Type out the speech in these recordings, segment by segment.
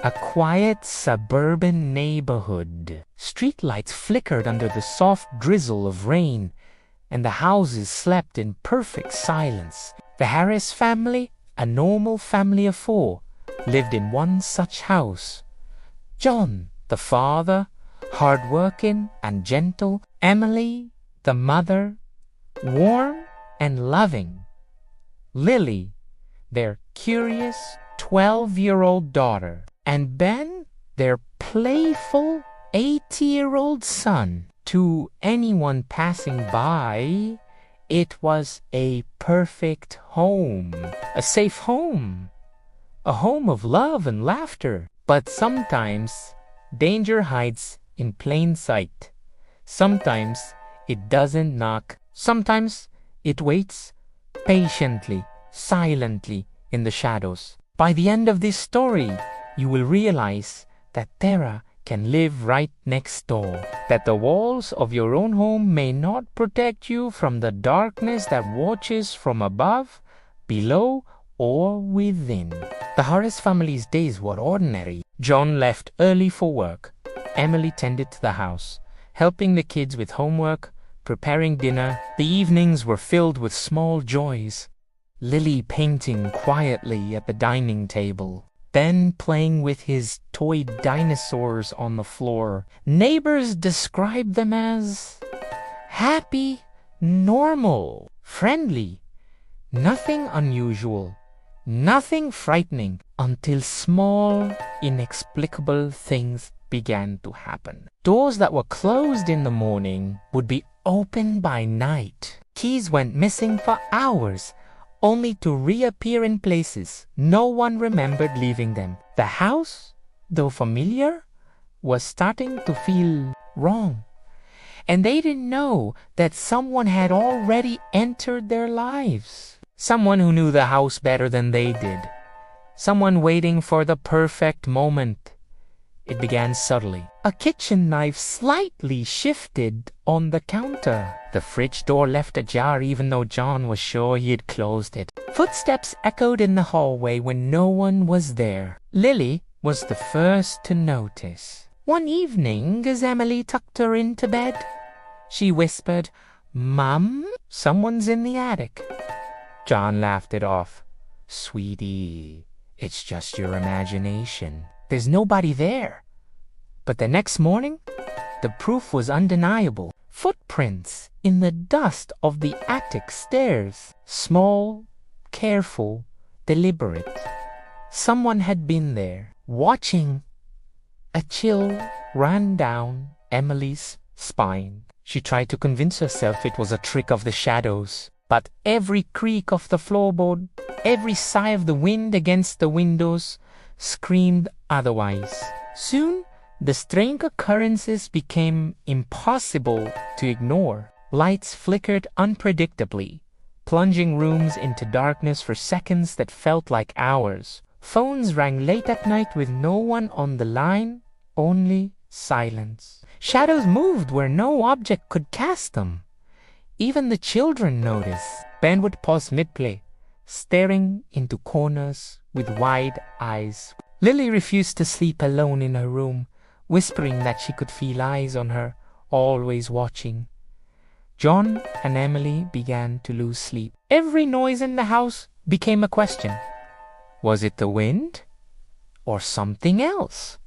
A quiet suburban neighborhood. Streetlights flickered under the soft drizzle of rain, and the houses slept in perfect silence. The Harris family, a normal family of 4, lived in one such house. John, the father, hard-working and gentle. Emily, the mother, warm and loving. Lily, their curious 12-year-old daughter. And Ben, their playful 8-year-old son. To anyone passing by, it was a perfect home, a safe home, a home of love and laughter. But sometimes danger hides in plain sight. Sometimes it doesn't knock. Sometimes it waits patiently, silently in the shadows. By the end of this story, you will realize that terror can live right next door, that the walls of your own home may not protect you from the darkness that watches from above, below, or within. The Harris family's days were ordinary. John left early for work. Emily tended to the house, helping the kids with homework, preparing dinner. The evenings were filled with small joys. Lily painting quietly at the dining table. Ben playing with his toy dinosaurs on the floor. Neighbors described them as happy, normal, friendly. Nothing unusual, nothing frightening, until small, inexplicable things began to happen. Doors that were closed in the morning would be opened by night. Keys went missing for hours, only to reappear in places no one remembered leaving them. The house, though familiar, was starting to feel wrong. And they didn't know that someone had already entered their lives. Someone who knew the house better than they did. Someone waiting for the perfect moment. It began subtly. A kitchen knife slightly shifted on the counter. The fridge door left ajar even though John was sure he had closed it. Footsteps echoed in the hallway when no one was there. Lily was the first to notice. One evening, as Emily tucked her into bed, she whispered, "Mum, someone's in the attic." John laughed it off. "Sweetie, it's just your imagination. There's nobody there." But the next morning, the proof was undeniable. Footprints in the dust of the attic stairs. Small, careful, deliberate. Someone had been there, watching. A chill ran down Emily's spine. She tried to convince herself it was a trick of the shadows. But every creak of the floorboard, every sigh of the wind against the windows, screamed otherwise. Soon, the strange occurrences became impossible to ignore. Lights flickered unpredictably, plunging rooms into darkness for seconds that felt like hours. Phones rang late at night with no one on the line, only silence. Shadows moved where no object could cast them. Even the children noticed. Ben would pause mid-play, staring into corners with wide eyes. Lily refused to sleep alone in her room, whispering that she could feel eyes on her, always watching. John and Emily began to lose sleep. Every noise in the house became a question. Was it the wind? Or something else?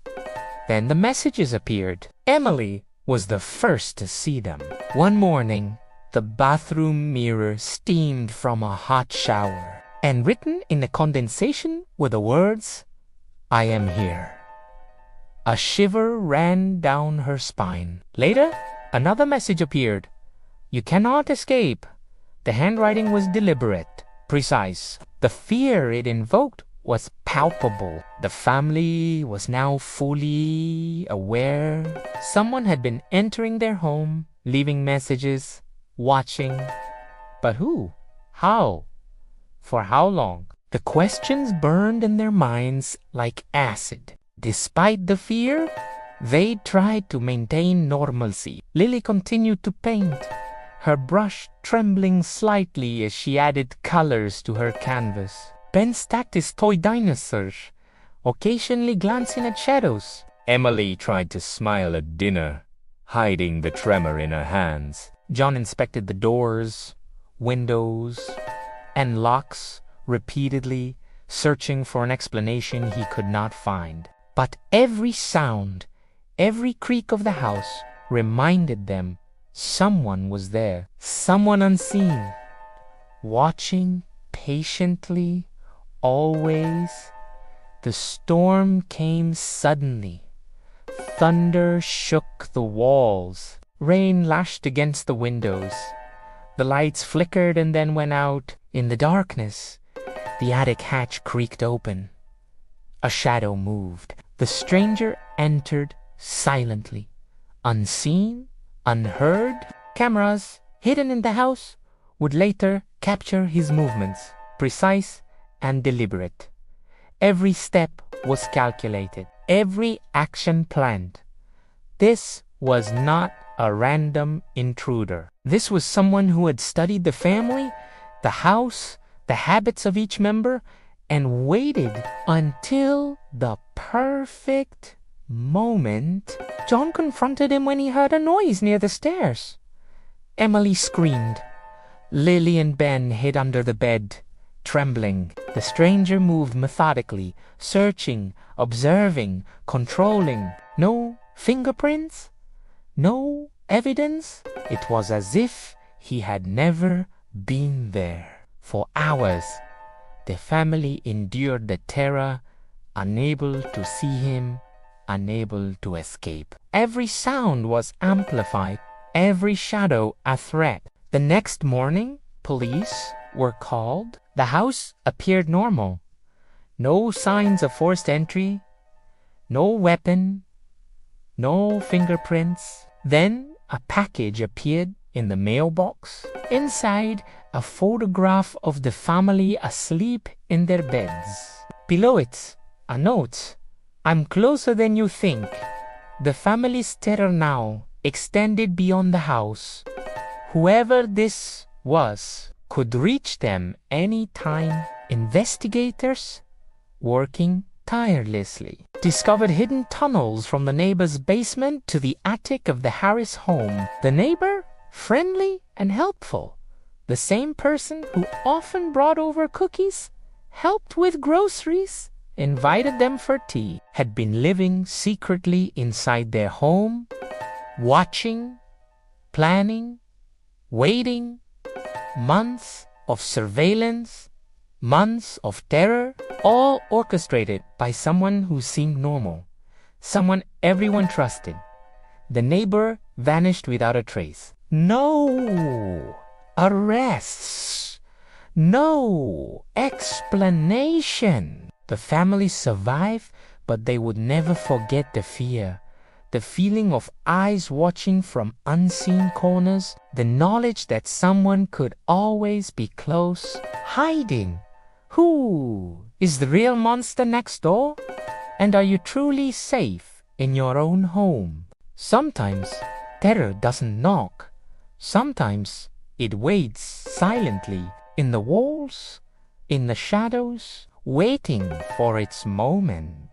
Then the messages appeared. Emily was the first to see them. One morning, the bathroom mirror steamed from a hot shower, and written in the condensation were the words, "I am here." A shiver ran down her spine. Later, another message appeared. "You cannot escape." The handwriting was deliberate, precise. The fear it invoked was palpable. The family was now fully aware. Someone had been entering their home, leaving messages, watching. But who? How? For how long? The questions burned in their minds like acid. Despite the fear, they tried to maintain normalcy. Lily continued to paint, her brush trembling slightly as she added colors to her canvas. Ben stacked his toy dinosaurs, occasionally glancing at shadows. Emily tried to smile at dinner, hiding the tremor in her hands. John inspected the doors, windows, and locks repeatedly, searching for an explanation he could not find. But every sound, every creak of the house reminded them someone was there, someone unseen, watching patiently, always. The storm came suddenly. Thunder shook the walls. Rain lashed against the windows. The lights flickered and then went out. In the darkness, the attic hatch creaked open. A shadow moved. The stranger entered silently, unseen, unheard. Cameras hidden in the house would later capture his movements, precise and deliberate. Every step was calculated, every action planned. This was not a random intruder. This was someone who had studied the family, the house, the habits of each member, and waited until the perfect moment. John confronted him when he heard a noise near the stairs. Emily screamed. Lily and Ben hid under the bed, trembling. The stranger moved methodically, searching, observing, controlling. No fingerprints, no evidence. It was as if he had never been there. For hours, the family endured the terror, unable to see him, unable to escape. Every sound was amplified, every shadow a threat. The next morning, police were called. The house appeared normal. No signs of forced entry, no weapon, no fingerprints. Then a package appeared in the mailbox. Inside, a photograph of the family asleep in their beds. Below it, a note. "I'm closer than you think. The family's terror now extended beyond the house. Whoever this was could reach them any time." Investigators, working tirelessly, discovered hidden tunnels from the neighbor's basement to the attic of the Harris home. The neighbor, friendly and helpful, the same person who often brought over cookies, helped with groceries, invited them for tea, had been living secretly inside their home, watching, planning, waiting. Months of surveillance, months of terror, all orchestrated by someone who seemed normal, someone everyone trusted. The neighbor vanished without a trace. No arrests, no explanation. The family survived, but they would never forget the fear. The feeling of eyes watching from unseen corners, the knowledge that someone could always be close, hiding. Who is the real monster next door? And are you truly safe in your own home? Sometimes terror doesn't knock. Sometimes it waits silently in the walls, in the shadows, waiting for its moment.